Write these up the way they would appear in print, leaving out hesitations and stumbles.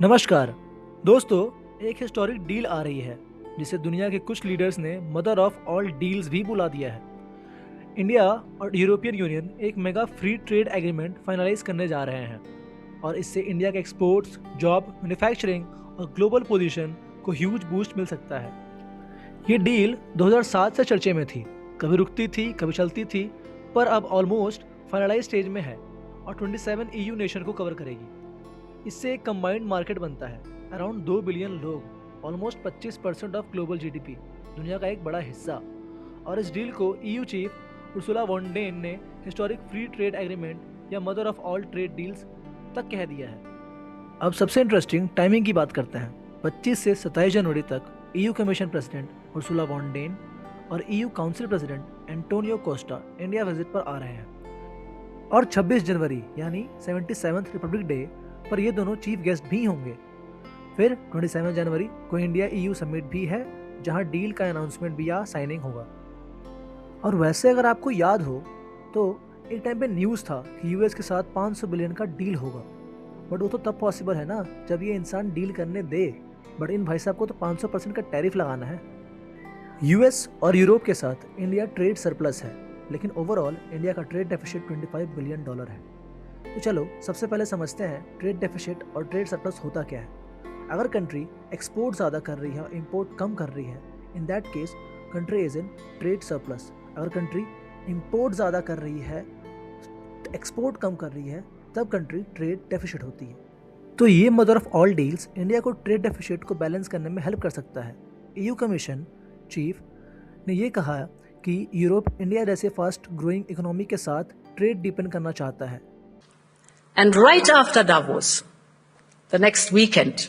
नमस्कार दोस्तों, एक हिस्टोरिक डील आ रही है जिसे दुनिया के कुछ लीडर्स ने मदर ऑफ ऑल डील्स भी बुला दिया है। इंडिया और यूरोपियन यूनियन एक mega free trade agreement finalise करने जा रहे हैं और इससे इंडिया के एक्सपोर्ट्स, जॉब, मैन्युफैक्चरिंग और ग्लोबल पोजीशन को ह्यूज बूस्ट मिल सकता है। ये डील 2007 से चर्चे में थी, कभी रुकती थी कभी चलती थी, पर अब ऑलमोस्ट फाइनलाइज स्टेज में है और 27 ईयू नेशन को कवर करेगी। इससे एक कंबाइंड मार्केट बनता है। अराउंड 2 बिलियन लोग, ऑलमोस्ट 25% ऑफ ग्लोबल जीडीपी, दुनिया का एक बड़ा हिस्सा। और इस डील को EU chief Ursula von den ने हिस्टोरिक फ्री ट्रेड एग्रीमेंट या mother of all trade deals तक कह दिया है। अब सबसे इंटरेस्टिंग टाइमिंग की बात करते हैं। 25 से 27 जनवरी तक EU commission president Ursula von der और EU council president Antonio Costa India visit पर आ रहे हैं और 26 जनवरी यानी 77th रिपब्लिक डे पर ये दोनों चीफ गेस्ट भी होंगे। फिर 27 जनवरी को इंडिया ईयू समिट भी है जहां डील का अनाउंसमेंट भी या साइनिंग होगा। और वैसे अगर आपको याद हो तो एक टाइम पे न्यूज़ था कि यूएस के साथ 500 बिलियन का डील होगा, बट वो तो तब पॉसिबल है ना जब ये इंसान डील करने दे। बट इन भाई साहब को तो 500% का टैरिफ लगाना है। यूएस और यूरोप के साथ इंडिया ट्रेड सरप्लस है, लेकिन ओवरऑल इंडिया का ट्रेड डेफिसिट $25 बिलियन है। तो चलो सबसे पहले समझते हैं ट्रेड डेफिसिट और ट्रेड सरप्लस होता क्या है। अगर कंट्री एक्सपोर्ट ज़्यादा कर रही है और इंपोर्ट कम कर रही है, in that case country is in trade surplus. अगर कंट्री इंपोर्ट ज़्यादा कर रही है, एक्सपोर्ट कम कर रही है, तब कंट्री ट्रेड डेफिसिट होती है। तो ये mother of all deals India को ट्रेड डेफिसिट को बैलेंस करने में हेल्प कर सकता है। ईयू कमीशन चीफ ने ये कहा कि यूरोप इंडिया जैसे फास्ट ग्रोइंग इकोनॉमी के साथ ट्रेड डीपन करना चाहता है। And right after Davos, the next weekend,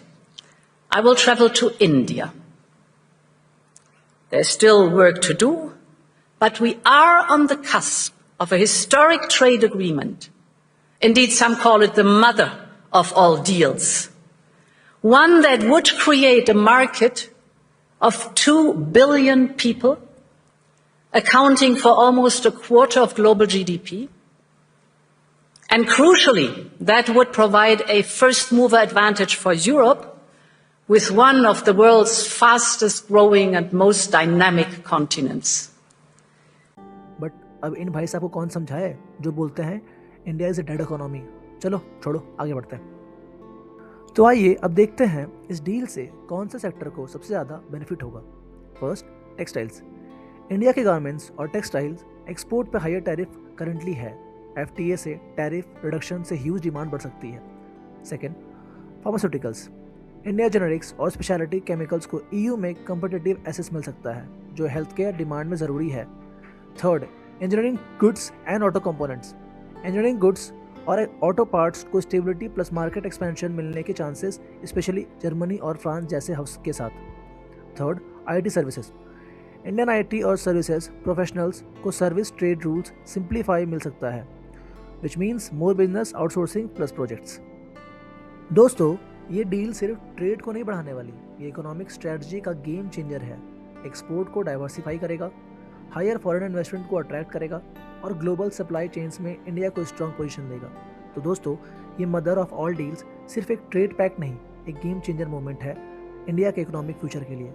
I will travel to India. There's still work to do, but we are on the cusp of a historic trade agreement. Indeed, some call it the mother of all deals. One that would create a market of 2 billion people, accounting for almost a quarter of global GDP. And crucially, that would provide a first mover advantage for Europe with one of the world's fastest growing and most dynamic continents. But अब इन भाई साहब को कौन समझाए जो बोलते हैं India is a dead economy. चलो छोड़ो, आगे बढ़ते हैं। तो आइए अब देखते हैं इस डील से कौन से सेक्टर को सबसे ज़्यादा बेनिफिट होगा। First, textiles. इंडिया के गारमेंट्स और टेक्सटाइल्स एक्सपोर्ट पर हायर टैरिफ करंटली है। एफटीए से टैरिफ रिडक्शन से ह्यूज डिमांड बढ़ सकती है। Second, pharmaceuticals. इंडिया जेनेरिक्स और स्पेशलिटी केमिकल्स को ईयू में कम्पिटिटिव एक्सेस मिल सकता है जो हेल्थ केयर डिमांड में ज़रूरी है। Third, engineering goods and auto components. Engineering goods और ऑटो पार्ट्स को स्टेबिलिटी प्लस मार्केट एक्सपेंशन मिलने के चांसेस, स्पेशली जर्मनी और फ्रांस जैसे हाउस के साथ। Third, IT services. Indian IT और सर्विसेज प्रोफेशनल्स को सर्विस ट्रेड रूल्स सिंप्लीफाई मिल सकता है, which means more business outsourcing plus projects. दोस्तों, ये डील सिर्फ ट्रेड को नहीं बढ़ाने वाली, ये इकोनॉमिक स्ट्रेटजी का गेम चेंजर है। एक्सपोर्ट को डाइवर्सिफाई करेगा, हायर फॉरेन इन्वेस्टमेंट को अट्रैक्ट करेगा और ग्लोबल सप्लाई चेन्स में इंडिया को स्ट्रॉन्ग पोजीशन देगा। तो दोस्तों, ये मदर ऑफ ऑल डील्स सिर्फ एक ट्रेड पैक्ट नहीं, एक गेम चेंजर मोमेंट है इंडिया के इकोनॉमिक फ्यूचर के लिए।